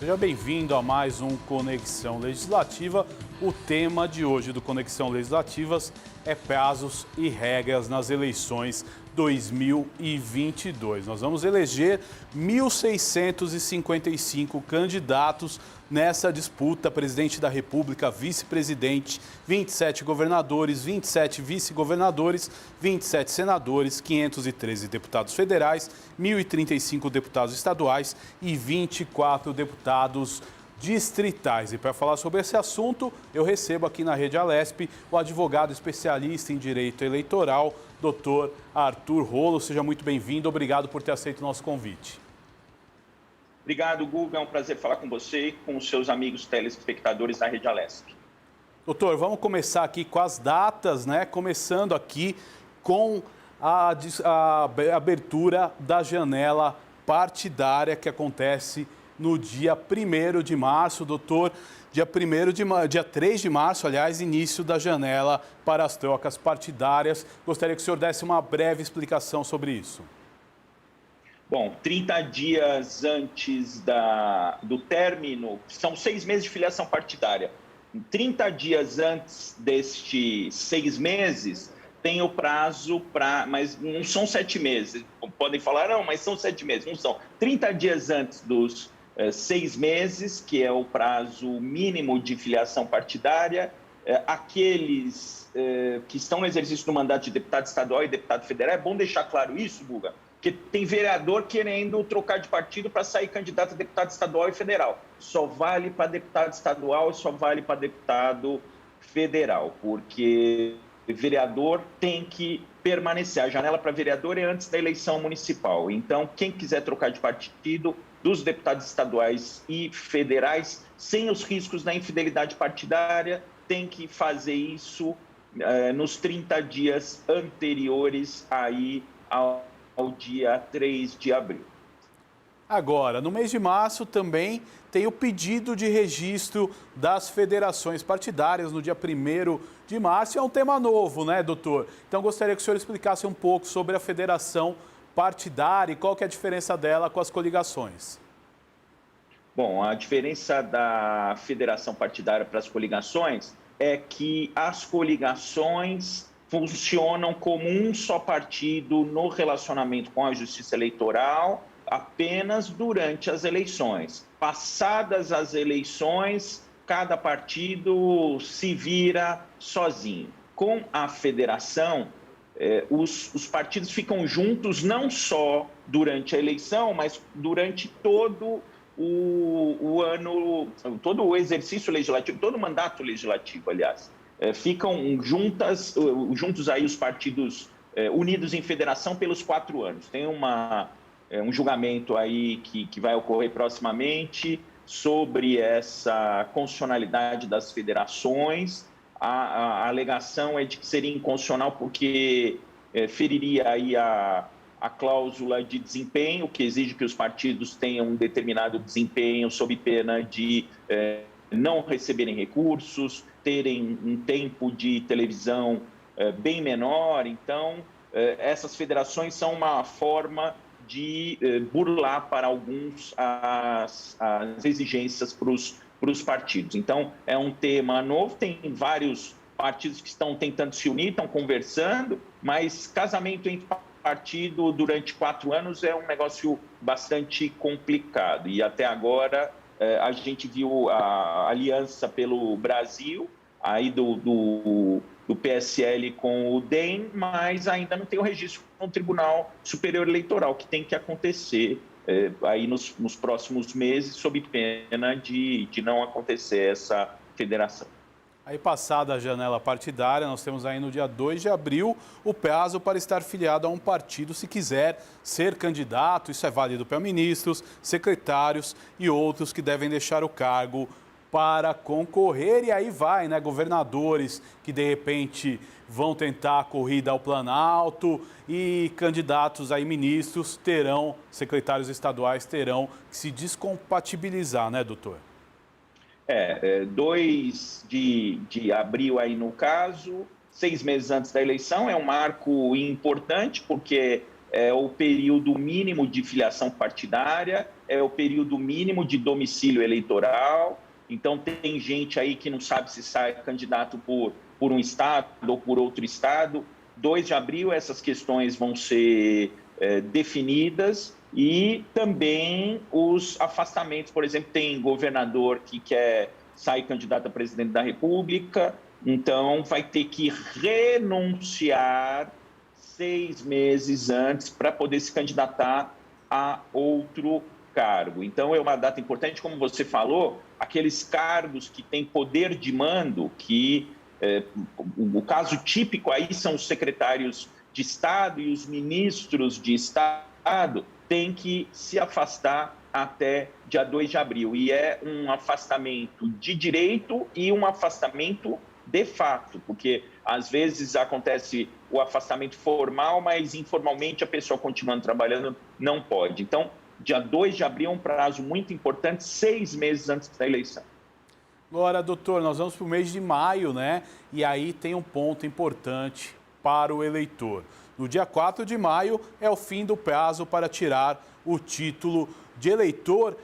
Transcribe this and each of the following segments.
Seja bem-vindo a mais um Conexão Legislativa. O tema de hoje do Conexão Legislativas é prazos e regras nas eleições 2022. Nós vamos eleger 1.655 candidatos nessa disputa: presidente da República, vice-presidente, 27 governadores, 27 vice-governadores, 27 senadores, 513 deputados federais, 1.035 deputados estaduais e 24 deputados distritais. E para falar sobre esse assunto, eu recebo aqui na Rede Alesp o advogado especialista em direito eleitoral, Dr. Arthur Rolo. Seja muito bem-vindo, obrigado por ter aceito o nosso convite. Obrigado, Guga. É um prazer falar com você e com os seus amigos telespectadores da Rede Alesp. Doutor, vamos começar aqui com as datas, né? Começando aqui com a abertura da janela partidária que acontece no dia 1º de março, doutor. Dia 3 de março, aliás, início da janela para as trocas partidárias. Gostaria que o senhor desse uma breve explicação sobre isso. Bom, 30 dias antes do término, são 6 meses de filiação partidária. 30 dias antes destes 6 meses, tem o prazo para... Mas não são 7 meses. Podem falar, não, mas são 7 meses. Não são. 30 dias antes dos 6 meses, que é o prazo mínimo de filiação partidária, aqueles que estão no exercício do mandato de deputado estadual e deputado federal, é bom deixar claro isso, Guga, porque tem vereador querendo trocar de partido para sair candidato a deputado estadual e federal. Só vale para deputado estadual e só vale para deputado federal, porque vereador tem que permanecer. A janela para vereador é antes da eleição municipal. Então, quem quiser trocar de partido, dos deputados estaduais e federais, sem os riscos da infidelidade partidária, tem que fazer isso nos 30 dias anteriores aí ao dia 3 de abril. Agora, no mês de março também tem o pedido de registro das federações partidárias no dia 1º de março. É um tema novo, né, doutor? Então, gostaria que o senhor explicasse um pouco sobre a federação partidária e qual que é a diferença dela com as coligações. Bom, a diferença da federação partidária para as coligações é que as coligações funcionam como um só partido no relacionamento com a Justiça Eleitoral apenas durante as eleições. Passadas as eleições, cada partido se vira sozinho. Com a federação, os partidos ficam juntos não só durante a eleição, mas durante todo o ano, todo o exercício legislativo, todo o mandato legislativo, aliás. Ficam juntos aí os partidos unidos em federação pelos 4 anos. Tem um julgamento aí que vai ocorrer proximamente sobre essa constitucionalidade das federações. A alegação é de que seria inconstitucional porque feriria aí a cláusula de desempenho, que exige que os partidos tenham um determinado desempenho sob pena de não receberem recursos, terem um tempo de televisão bem menor. Então, essas federações são uma forma de burlar para alguns as exigências para os partidos. Então, é um tema novo, tem vários partidos que estão tentando se unir, estão conversando, mas casamento entre partido durante 4 anos é um negócio bastante complicado. E até agora a gente viu a aliança pelo Brasil, aí do PSL com o DEM, mas ainda não tem o registro no Tribunal Superior Eleitoral, que tem que acontecer aí nos próximos meses, sob pena de não acontecer essa federação. Aí, passada a janela partidária, nós temos aí no dia 2 de abril o prazo para estar filiado a um partido se quiser ser candidato. Isso é válido para ministros, secretários e outros que devem deixar o cargo para concorrer. E aí vai, né? Governadores que de repente vão tentar a corrida ao Planalto e candidatos aí, ministros, secretários estaduais terão que se descompatibilizar, né, doutor? 2 de abril aí no caso, 6 meses antes da eleição, é um marco importante, porque é o período mínimo de filiação partidária, é o período mínimo de domicílio eleitoral. Então, tem gente aí que não sabe se sai candidato por um estado ou por outro estado. 2 de abril, essas questões vão ser definidas, e também os afastamentos. Por exemplo, tem governador que quer sair candidato a presidente da República, então vai ter que renunciar 6 meses antes para poder se candidatar a outro cargo. Então, é uma data importante, como você falou, aqueles cargos que têm poder de mando, que o caso típico aí são os secretários de Estado e os ministros de Estado, têm que se afastar até dia 2 de abril. E é um afastamento de direito e um afastamento de fato, porque às vezes acontece o afastamento formal, mas informalmente a pessoa continuando trabalhando não pode. Então, dia 2 de abril é um prazo muito importante, 6 meses antes da eleição. Agora, doutor, nós vamos para o mês de maio, né? E aí tem um ponto importante para o eleitor. No dia 4 de maio é o fim do prazo para tirar o título de eleitor.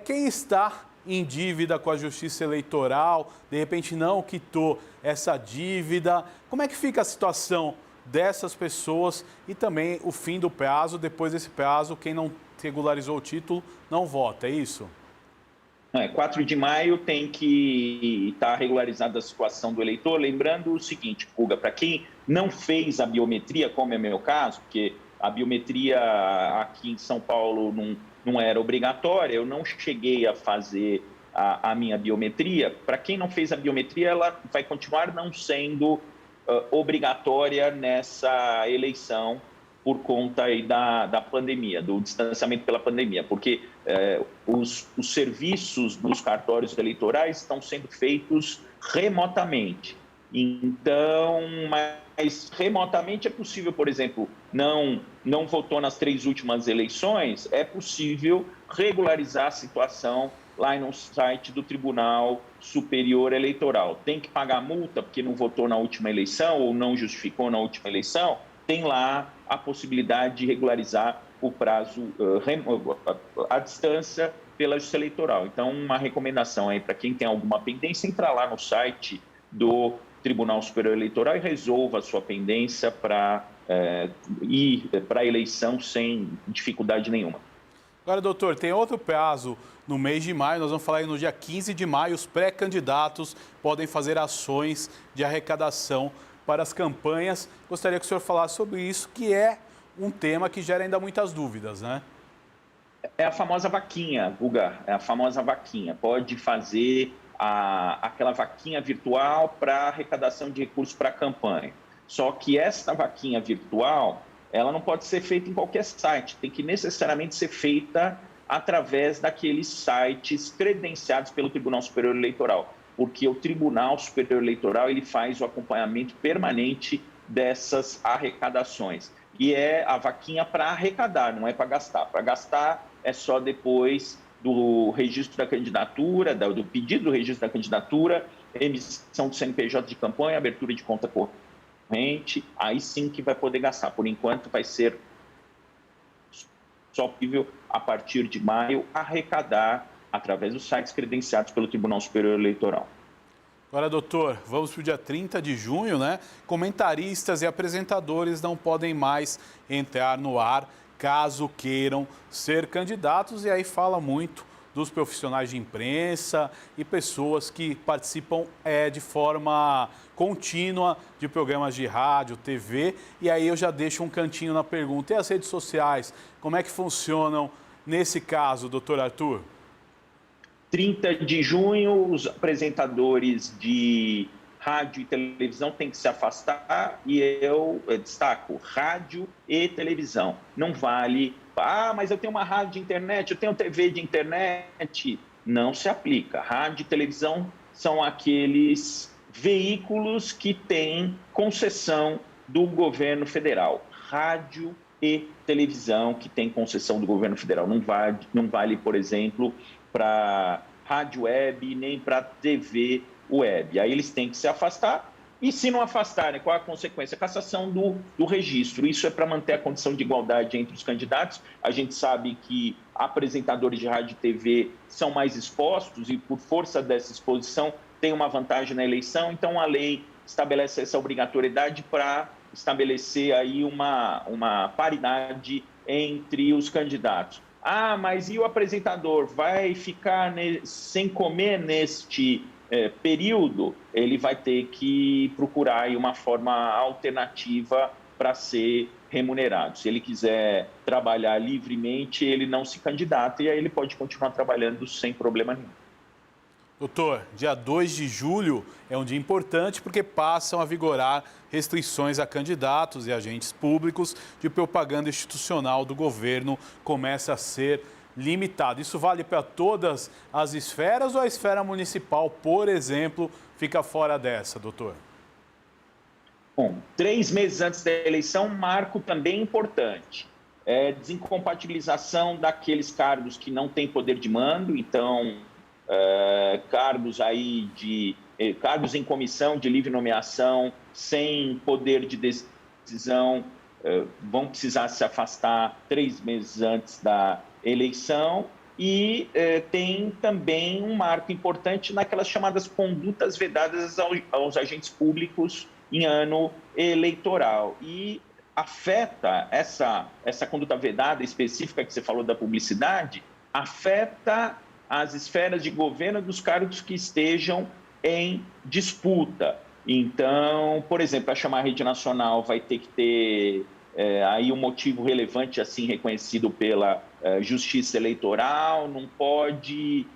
Quem está em dívida com a Justiça Eleitoral, de repente não quitou essa dívida, como é que fica a situação dessas pessoas e também o fim do prazo? Depois desse prazo, quem não regularizou o título não vota, é isso? 4 de maio tem que estar regularizada a situação do eleitor. Lembrando o seguinte, Puga, para quem não fez a biometria, como é meu caso, porque a biometria aqui em São Paulo não era obrigatória, eu não cheguei a fazer a minha biometria. Para quem não fez a biometria, ela vai continuar não sendo obrigatória nessa eleição, por conta aí da pandemia, do distanciamento pela pandemia, porque os serviços dos cartórios eleitorais estão sendo feitos remotamente. Então, mas remotamente é possível, por exemplo, não votou nas 3 últimas eleições, é possível regularizar a situação lá no site do Tribunal Superior Eleitoral. Tem que pagar multa porque não votou na última eleição ou não justificou na última eleição, tem lá a possibilidade de regularizar o prazo à distância pela Justiça Eleitoral. Então, uma recomendação aí para quem tem alguma pendência, entrar lá no site do Tribunal Superior Eleitoral e resolva a sua pendência para ir para a eleição sem dificuldade nenhuma. Agora, doutor, tem outro prazo no mês de maio, nós vamos falar aí no dia 15 de maio, os pré-candidatos podem fazer ações de arrecadação para as campanhas. Gostaria que o senhor falasse sobre isso, que é um tema que gera ainda muitas dúvidas, né? É a famosa vaquinha, Guga, é a famosa vaquinha. Pode fazer aquela vaquinha virtual para arrecadação de recursos para a campanha. Só que esta vaquinha virtual, ela não pode ser feita em qualquer site, tem que necessariamente ser feita através daqueles sites credenciados pelo Tribunal Superior Eleitoral, porque o Tribunal Superior Eleitoral ele faz o acompanhamento permanente dessas arrecadações. E é a vaquinha para arrecadar, não é para gastar. Para gastar é só depois do registro da candidatura, do pedido do registro da candidatura, emissão do CNPJ de campanha, abertura de conta corrente, aí sim que vai poder gastar. Por enquanto vai ser só possível, a partir de maio, arrecadar através dos sites credenciados pelo Tribunal Superior Eleitoral. Agora, doutor, vamos para o dia 30 de junho, né? Comentaristas e apresentadores não podem mais entrar no ar caso queiram ser candidatos, e aí fala muito dos profissionais de imprensa e pessoas que participam de forma contínua de programas de rádio, TV, e aí eu já deixo um cantinho na pergunta. E as redes sociais, como é que funcionam nesse caso, doutor Arthur? 30 de junho, os apresentadores de rádio e televisão têm que se afastar, e eu destaco, rádio e televisão. Não vale, mas eu tenho uma rádio de internet, eu tenho TV de internet. Não se aplica. Rádio e televisão são aqueles veículos que têm concessão do governo federal. Rádio e televisão que têm concessão do governo federal. Não vale, por exemplo, para rádio web nem para TV web. Aí eles têm que se afastar, E se não afastarem, qual a consequência? A cassação do registro. Isso é para manter a condição de igualdade entre os candidatos. A gente sabe que apresentadores de rádio e TV são mais expostos e, por força dessa exposição, tem uma vantagem na eleição. Então, a lei estabelece essa obrigatoriedade para estabelecer aí uma paridade entre os candidatos. Ah, mas e o apresentador? Vai ficar sem comer neste período? Ele vai ter que procurar aí uma forma alternativa para ser remunerado. Se ele quiser trabalhar livremente, ele não se candidata e aí ele pode continuar trabalhando sem problema nenhum. Doutor, dia 2 de julho é um dia importante porque passam a vigorar restrições a candidatos e agentes públicos de propaganda institucional do governo começa a ser limitado. Isso vale para todas as esferas ou a esfera municipal, por exemplo, fica fora dessa, doutor? Bom, 3 meses antes da eleição, um marco também importante. Desincompatibilização daqueles cargos que não têm poder de mando, então cargos em comissão de livre nomeação, sem poder de decisão, vão precisar se afastar 3 meses antes da eleição. E tem também um marco importante naquelas chamadas condutas vedadas aos agentes públicos em ano eleitoral. E afeta essa conduta vedada específica que você falou da publicidade, afeta as esferas de governo dos cargos que estejam em disputa. Então, por exemplo, a chamar rede nacional vai ter que ter aí um motivo relevante assim reconhecido pela Justiça Eleitoral, não pode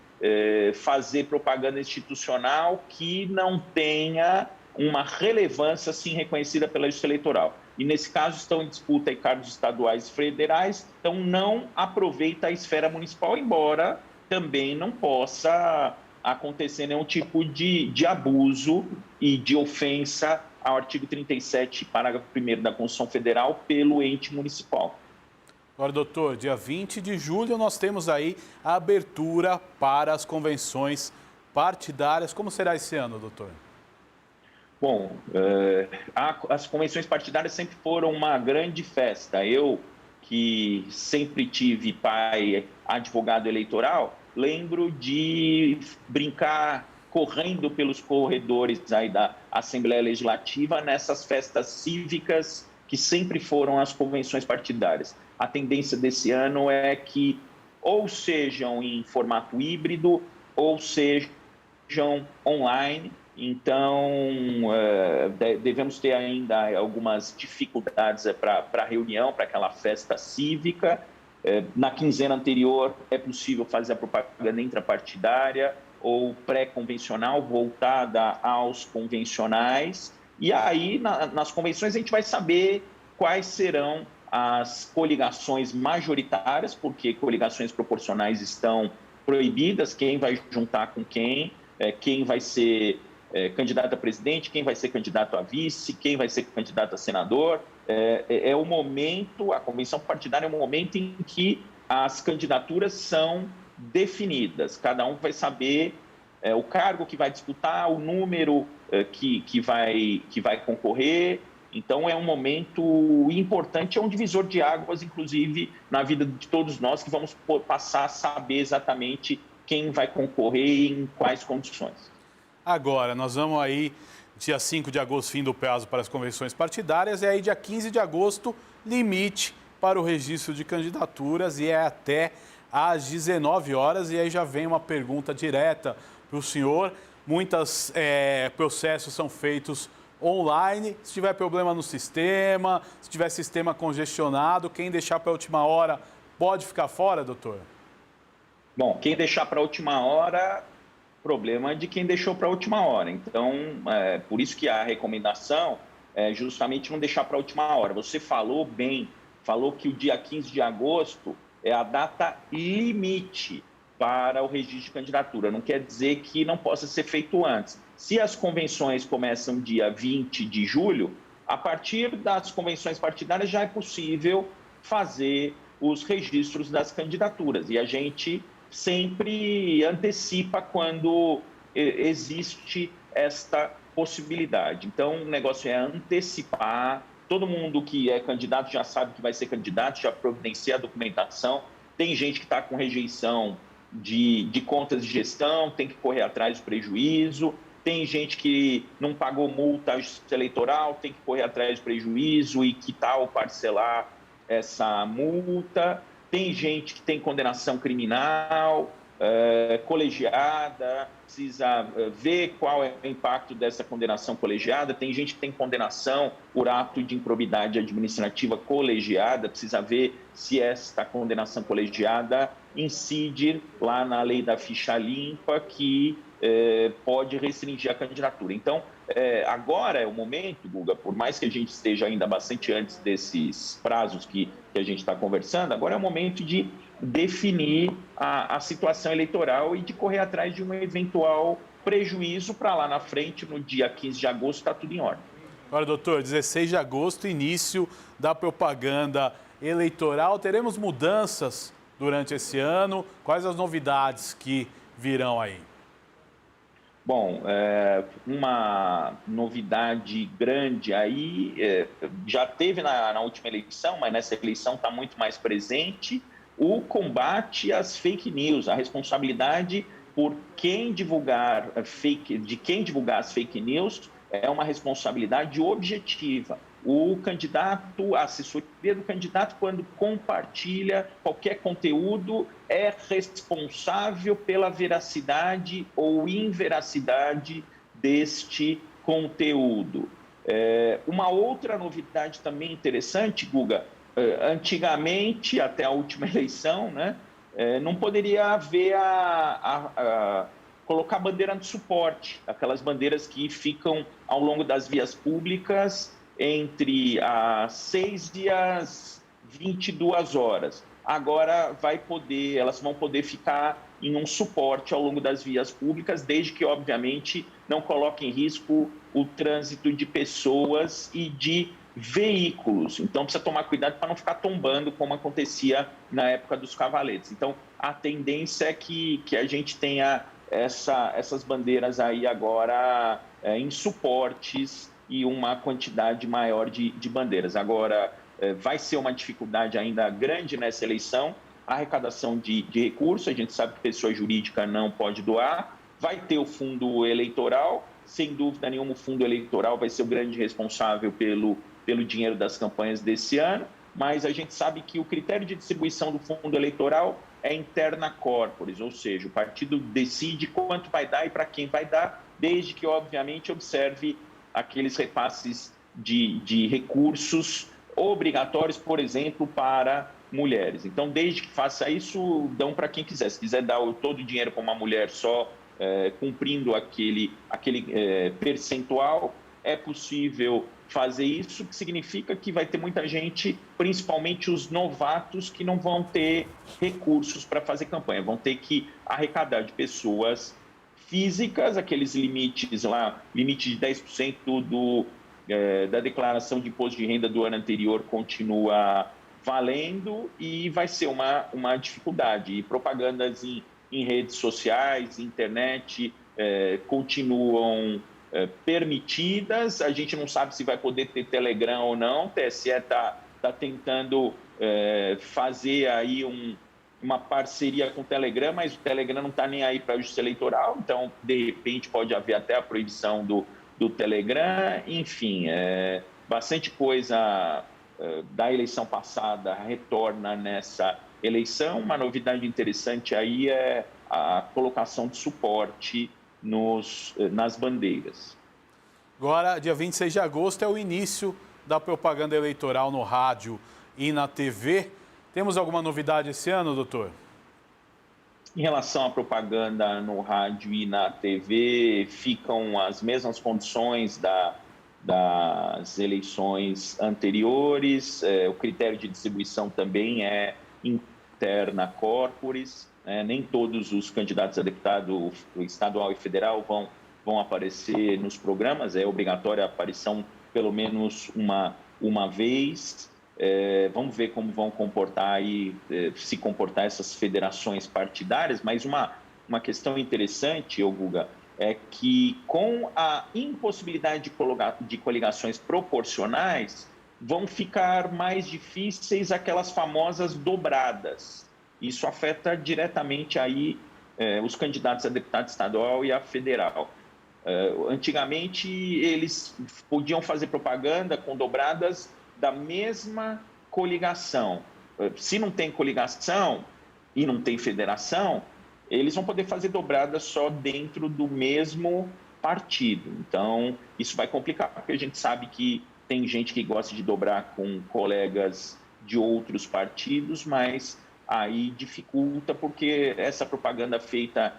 fazer propaganda institucional que não tenha uma relevância assim reconhecida pela Justiça Eleitoral. E nesse caso estão em disputa em cargos estaduais e federais, então não aproveita a esfera municipal, embora também não possa acontecer nenhum tipo de abuso e de ofensa ao artigo 37, parágrafo 1º da Constituição Federal, pelo ente municipal. Agora, doutor, dia 20 de julho nós temos aí a abertura para as convenções partidárias. Como será esse ano, doutor? Bom, as convenções partidárias sempre foram uma grande festa. Eu, que sempre tive pai advogado eleitoral, lembro de brincar correndo pelos corredores aí da Assembleia Legislativa nessas festas cívicas que sempre foram as convenções partidárias. A tendência desse ano é que ou sejam em formato híbrido ou sejam online. Então, devemos ter ainda algumas dificuldades para a reunião, para aquela festa cívica. Na quinzena anterior, é possível fazer a propaganda intrapartidária ou pré-convencional, voltada aos convencionais. E aí, nas convenções, a gente vai saber quais serão as coligações majoritárias, porque coligações proporcionais estão proibidas, quem vai juntar com quem vai ser candidato a presidente, quem vai ser candidato a vice, quem vai ser candidato a senador. O momento, a convenção partidária é um momento em que as candidaturas são definidas. Cada um vai saber o cargo que vai disputar, o número que vai concorrer. Então, é um momento importante, é um divisor de águas, inclusive, na vida de todos nós, que vamos passar a saber exatamente quem vai concorrer e em quais condições. Agora, nós vamos aí, dia 5 de agosto, fim do prazo para as convenções partidárias, e aí dia 15 de agosto, limite para o registro de candidaturas, e é até às 19 horas, e aí já vem uma pergunta direta para o senhor. Muitos processos são feitos online. Se tiver problema no sistema, se tiver sistema congestionado, quem deixar para a última hora pode ficar fora, doutor? Bom, quem deixar para a última hora, problema de quem deixou para a última hora. Então, por isso que a recomendação é justamente não deixar para a última hora. Você falou bem, falou que o dia 15 de agosto é a data limite para o registro de candidatura. Não quer dizer que não possa ser feito antes. Se as convenções começam dia 20 de julho, a partir das convenções partidárias já é possível fazer os registros das candidaturas. E a gente sempre antecipa quando existe esta possibilidade. Então, o negócio é antecipar. Todo mundo que é candidato já sabe que vai ser candidato, já providencia a documentação. Tem gente que está com rejeição de contas de gestão, tem que correr atrás do prejuízo. Tem gente que não pagou multa à justiça eleitoral, tem que correr atrás do prejuízo e quitar ou parcelar essa multa. Tem gente que tem condenação criminal, colegiada, precisa ver qual é o impacto dessa condenação colegiada. Tem gente que tem condenação por ato de improbidade administrativa colegiada, precisa ver se esta condenação colegiada incide lá na lei da ficha limpa, que pode restringir a candidatura. Então, agora é o momento, Guga, por mais que a gente esteja ainda bastante antes desses prazos que a gente está conversando, agora é o momento de definir a situação eleitoral e de correr atrás de um eventual prejuízo para lá na frente, no dia 15 de agosto, está tudo em ordem. Agora, doutor, 16 de agosto, início da propaganda eleitoral. Teremos mudanças durante esse ano? Quais as novidades que virão aí? Bom, uma novidade grande aí, já teve na última eleição, mas nessa eleição está muito mais presente, o combate às fake news, a responsabilidade por quem divulgar as fake news é uma responsabilidade objetiva. O candidato, a assessoria do candidato, quando compartilha qualquer conteúdo, é responsável pela veracidade ou inveracidade deste conteúdo. Uma outra novidade também interessante, Guga, antigamente, até a última eleição, né, não poderia haver colocar bandeira de suporte, aquelas bandeiras que ficam ao longo das vias públicas entre as 6 e as 22 horas. Agora elas vão poder ficar em um suporte ao longo das vias públicas, desde que, obviamente, não coloque em risco o trânsito de pessoas e de veículos. Então, precisa tomar cuidado para não ficar tombando, como acontecia na época dos cavaletes. Então, a tendência é que a gente tenha essas bandeiras aí agora em suportes e uma quantidade maior de bandeiras. Agora, vai ser uma dificuldade ainda grande nessa eleição, a arrecadação de recursos. A gente sabe que pessoa jurídica não pode doar. Vai ter o fundo eleitoral, sem dúvida nenhuma o fundo eleitoral vai ser o grande responsável pelo dinheiro das campanhas desse ano, mas a gente sabe que o critério de distribuição do fundo eleitoral é interna corporis, ou seja, o partido decide quanto vai dar e para quem vai dar, desde que, obviamente, observe aqueles repasses de recursos obrigatórios, por exemplo, para mulheres. Então, desde que faça isso, dão para quem quiser. Se quiser dar todo o dinheiro para uma mulher só, cumprindo aquele percentual, é possível fazer isso, que significa que vai ter muita gente, principalmente os novatos, que não vão ter recursos para fazer campanha, vão ter que arrecadar de pessoas físicas, aqueles limites lá, limite de 10% da declaração de imposto de renda do ano anterior continua valendo e vai ser uma dificuldade. E propagandas em redes sociais, internet, continuam permitidas. A gente não sabe se vai poder ter Telegram ou não. O TSE está tentando fazer aí uma parceria com o Telegram, mas o Telegram não está nem aí para a justiça eleitoral, então, de repente, pode haver até a proibição do Telegram. Enfim, bastante coisa da eleição passada retorna nessa eleição. Uma novidade interessante aí é a colocação de suporte nas bandeiras. Agora, dia 26 de agosto, é o início da propaganda eleitoral no rádio e na TV. Temos alguma novidade esse ano, doutor? Em relação à propaganda no rádio e na TV, ficam as mesmas condições das eleições anteriores. O critério de distribuição também é interna corporis. Nem todos os candidatos a deputado estadual e federal vão aparecer nos programas. É obrigatória a aparição pelo menos uma vez. Vamos ver como vão se comportar essas federações partidárias, mas uma questão interessante, Guga, é que, com a impossibilidade de coligações proporcionais, vão ficar mais difíceis aquelas famosas dobradas. Isso afeta diretamente aí os candidatos a deputado estadual e a federal. Antigamente, eles podiam fazer propaganda com dobradas da mesma coligação. Se não tem coligação e não tem federação, eles vão poder fazer dobradas só dentro do mesmo partido. Então, isso vai complicar, porque a gente sabe que tem gente que gosta de dobrar com colegas de outros partidos, mas aí dificulta, porque essa propaganda feita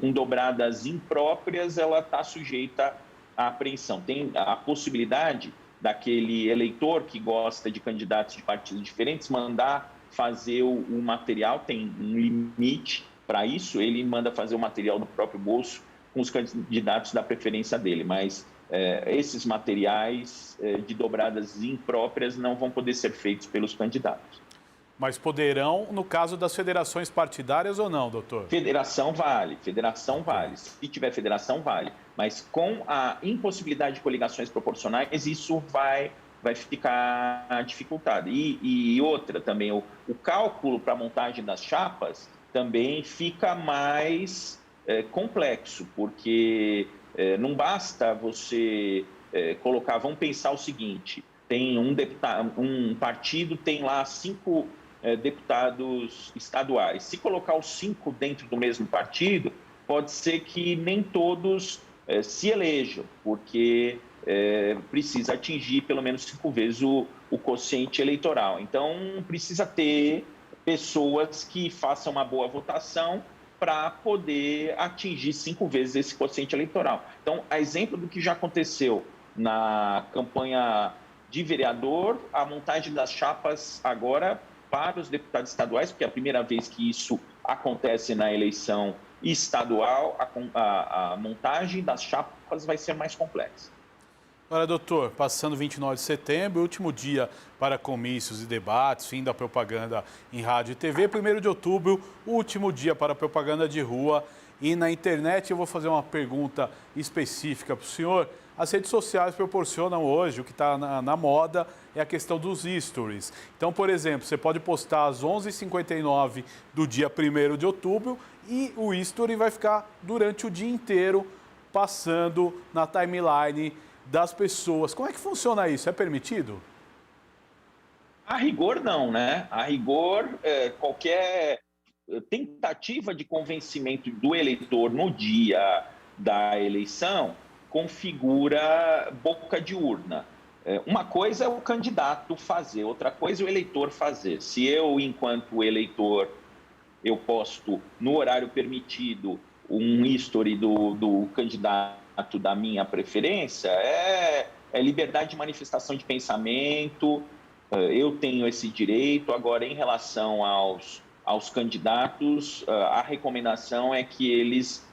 com dobradas impróprias, ela está sujeita à apreensão. Tem a possibilidade daquele eleitor que gosta de candidatos de partidos diferentes mandar fazer o material, tem um limite para isso, ele manda fazer o material do próprio bolso com os candidatos da preferência dele, mas esses materiais de dobradas impróprias não vão poder ser feitos pelos candidatos. Mas poderão, no caso das federações partidárias ou não, doutor? Federação vale. Se tiver federação, vale. Mas com a impossibilidade de coligações proporcionais, isso vai ficar dificultado. E outra também, o cálculo para a montagem das chapas também fica mais complexo, porque não basta você colocar, vamos pensar o seguinte, tem um partido tem lá 5 deputados estaduais. Se colocar os 5 dentro do mesmo partido, pode ser que nem todos se elejam, porque precisa atingir pelo menos 5 vezes o quociente eleitoral. Então, precisa ter pessoas que façam uma boa votação para poder atingir 5 vezes esse quociente eleitoral. Então, a exemplo do que já aconteceu na campanha de vereador, a montagem das chapas agora para os deputados estaduais, porque é a primeira vez que isso acontece na eleição estadual, a montagem das chapas vai ser mais complexa. Agora, doutor, passando 29 de setembro, último dia para comícios e debates, fim da propaganda em rádio e TV. 1º de outubro, último dia para propaganda de rua e na internet. Eu vou fazer uma pergunta específica para o senhor. As redes sociais proporcionam hoje, o que está na moda é a questão dos stories. Então, por exemplo, você pode postar às 11h59 do dia 1º de outubro e o story vai ficar durante o dia inteiro passando na timeline das pessoas. Como é que funciona isso? É permitido? A rigor, não, né? A rigor, qualquer tentativa de convencimento do eleitor no dia da eleição configura boca de urna. Uma coisa é o candidato fazer, outra coisa é o eleitor fazer. Se eu, enquanto eleitor, eu posto no horário permitido um history do candidato da minha preferência, é liberdade de manifestação de pensamento, eu tenho esse direito. Agora, em relação aos candidatos, a recomendação é que eles,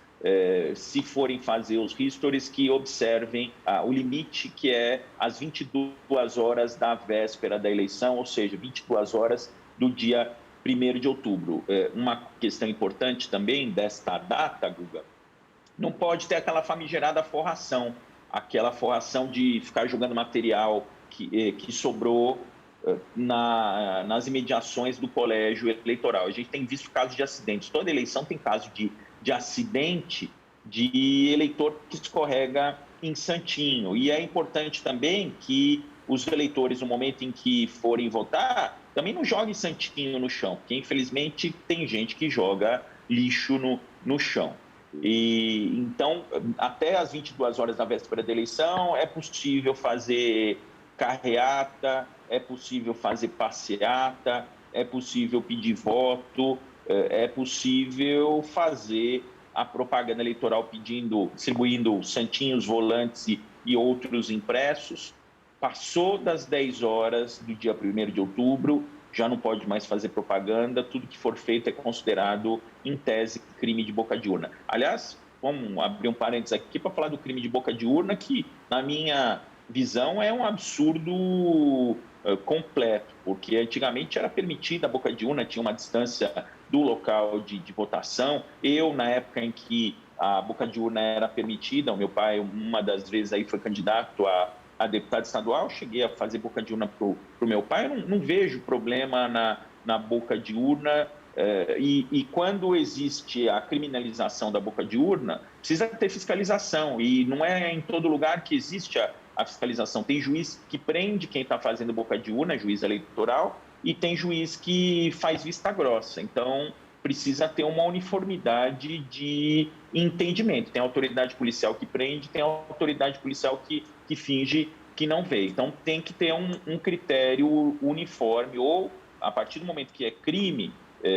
se forem fazer os histories, que observem o limite, que é as 22 horas da véspera da eleição, ou seja, 22 horas do dia 1º de outubro. Uma questão importante também desta data, Guga, não pode ter aquela famigerada forração, aquela forração de ficar jogando material que sobrou nas imediações do colégio eleitoral. A gente tem visto casos de acidentes. Toda eleição tem caso de acidente de eleitor que escorrega em santinho. E é importante também que os eleitores, no momento em que forem votar, também não joguem santinho no chão, porque infelizmente tem gente que joga lixo no chão. E então, até às 22 horas da véspera da eleição, é possível fazer carreata, é possível fazer passeata, é possível pedir voto, é possível fazer a propaganda eleitoral distribuindo santinhos, volantes e outros impressos. Passou das 10 horas do dia 1º de outubro, já não pode mais fazer propaganda, tudo que for feito é considerado, em tese, crime de boca de urna. Aliás, vamos abrir um parênteses aqui para falar do crime de boca de urna, que, na minha visão, é um absurdo completo, porque antigamente era permitida a boca de urna, tinha uma distância do local de votação. Eu, na época em que a boca de urna era permitida. O meu pai, uma das vezes, aí foi candidato a deputado estadual, cheguei a fazer boca de urna para o meu pai. Eu não vejo problema na boca de urna. E quando existe a criminalização da boca de urna, precisa ter fiscalização, e não é em todo lugar que existe a fiscalização. Tem juiz que prende quem está fazendo boca de urna, juiz eleitoral, e tem juiz que faz vista grossa. Então, precisa ter uma uniformidade de entendimento. Tem autoridade policial que prende, tem autoridade policial que finge que não vê. Então, tem que ter um critério uniforme, ou, a partir do momento que é crime,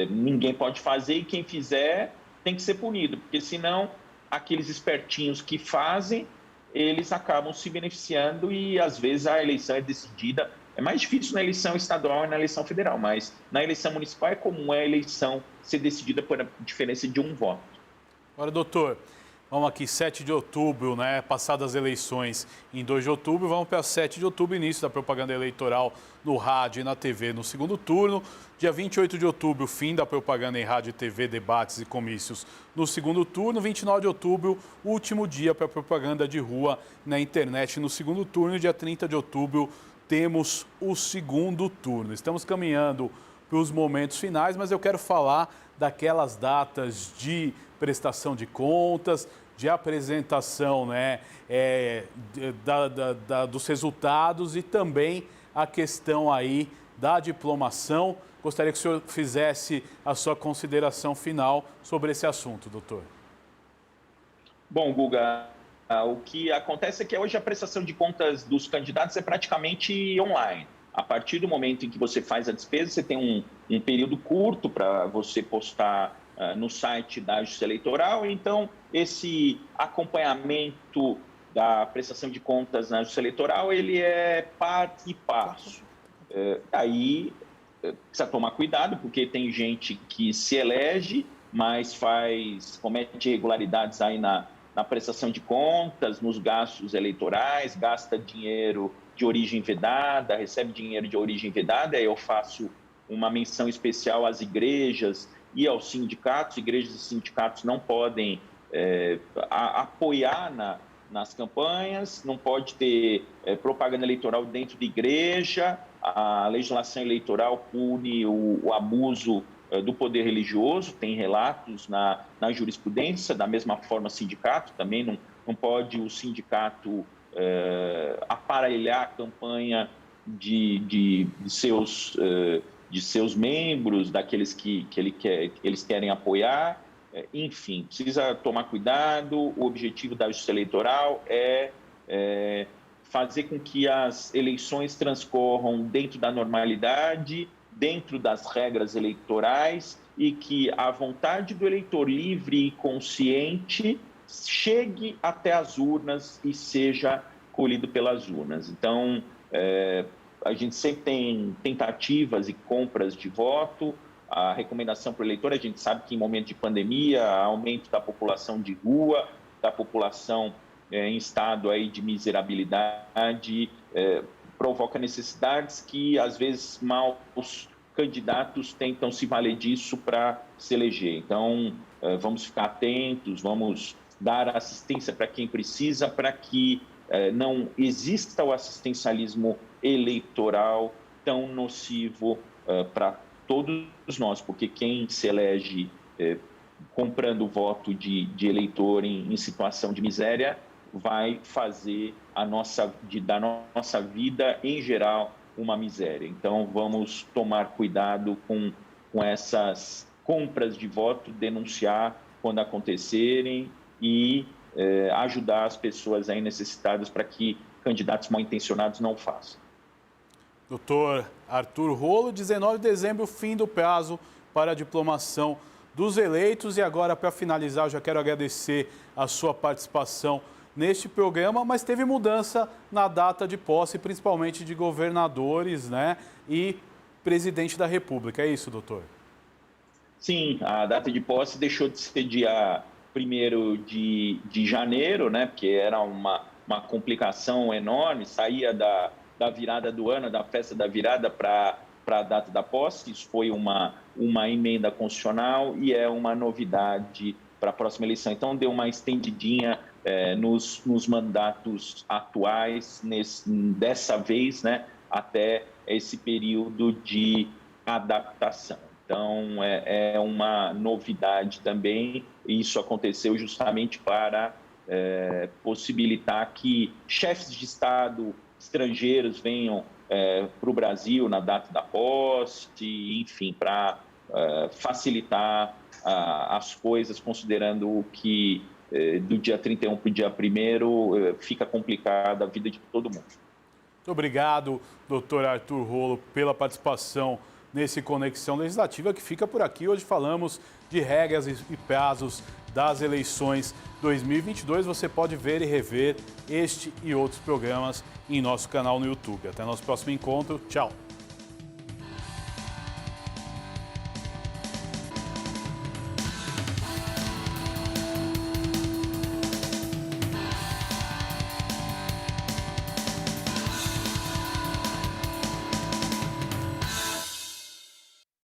ninguém pode fazer, e quem fizer tem que ser punido, porque senão aqueles espertinhos que fazem, eles acabam se beneficiando, e às vezes a eleição é decidida. É mais difícil na eleição estadual e na eleição federal, mas na eleição municipal é comum a eleição ser decidida por a diferença de um voto. Agora, doutor, vamos aqui, 7 de outubro, né? Passadas as eleições em 2 de outubro, vamos para 7 de outubro, início da propaganda eleitoral no rádio e na TV no segundo turno. Dia 28 de outubro, fim da propaganda em rádio e TV, debates e comícios no segundo turno. 29 de outubro, último dia para propaganda de rua na internet no segundo turno. Dia 30 de outubro, temos o segundo turno. Estamos caminhando para os momentos finais, mas eu quero falar daquelas datas de prestação de contas, de apresentação, né, dos resultados, e também a questão aí da diplomação. Gostaria que o senhor fizesse a sua consideração final sobre esse assunto, doutor. Bom, Guga, o que acontece é que hoje a prestação de contas dos candidatos é praticamente online. A partir do momento em que você faz a despesa, você tem um período curto para você postar no site da Justiça Eleitoral. Então, esse acompanhamento da prestação de contas na Justiça Eleitoral, ele é passo e passo. Aí, precisa tomar cuidado, porque tem gente que se elege, mas comete irregularidades aí na prestação de contas, nos gastos eleitorais, gasta dinheiro de origem vedada, recebe dinheiro de origem vedada. Aí eu faço uma menção especial às igrejas e aos sindicatos. Igrejas e sindicatos não podem apoiar nas campanhas, não pode ter propaganda eleitoral dentro de igreja. A legislação eleitoral pune o abuso do poder religioso, tem relatos na jurisprudência. Da mesma forma, sindicato também não pode o sindicato aparelhar a campanha de seus membros, daqueles que eles querem apoiar. Enfim, precisa tomar cuidado. O objetivo da Justiça Eleitoral é fazer com que as eleições transcorram dentro da normalidade, dentro das regras eleitorais, e que a vontade do eleitor livre e consciente chegue até as urnas e seja colhido pelas urnas. Então, a gente sempre tem tentativas e compras de voto. A recomendação para o eleitor, a gente sabe que em momento de pandemia, aumento da população de rua, da população em estado aí de miserabilidade, provoca necessidades que, às vezes, maus candidatos tentam se valer disso para se eleger. Então, vamos ficar atentos, vamos dar assistência para quem precisa, para que não exista o assistencialismo eleitoral tão nocivo para todos nós, porque quem se elege comprando o voto de eleitor em situação de miséria vai fazer da nossa vida, em geral, uma miséria. Então, vamos tomar cuidado com essas compras de voto, denunciar quando acontecerem e ajudar as pessoas aí necessitadas para que candidatos mal intencionados não façam. Doutor Arthur Rolo, 19 de dezembro, fim do prazo para a diplomação dos eleitos. E agora, para finalizar, eu já quero agradecer a sua participação neste programa, mas teve mudança na data de posse, principalmente de governadores, né, e presidente da República. É isso, doutor? Sim, a data de posse deixou de ser dia 1º de janeiro, né, porque era uma complicação enorme, saía da virada do ano, da festa da virada para a data da posse. Isso foi uma emenda constitucional e é uma novidade para a próxima eleição. Então, deu uma estendidinha nos mandatos atuais, dessa vez, né, até esse período de adaptação. Então, é uma novidade também. Isso aconteceu justamente para possibilitar que chefes de Estado estrangeiros venham para o Brasil na data da posse, enfim, para facilitar as coisas, considerando que do dia 31 para o dia 1º fica complicada a vida de todo mundo. Muito obrigado, doutor Arthur Rolo, pela participação nesse Conexão Legislativa, que fica por aqui. Hoje falamos de regras e prazos das eleições 2022. Você pode ver e rever este e outros programas em nosso canal no YouTube. Até nosso próximo encontro. Tchau!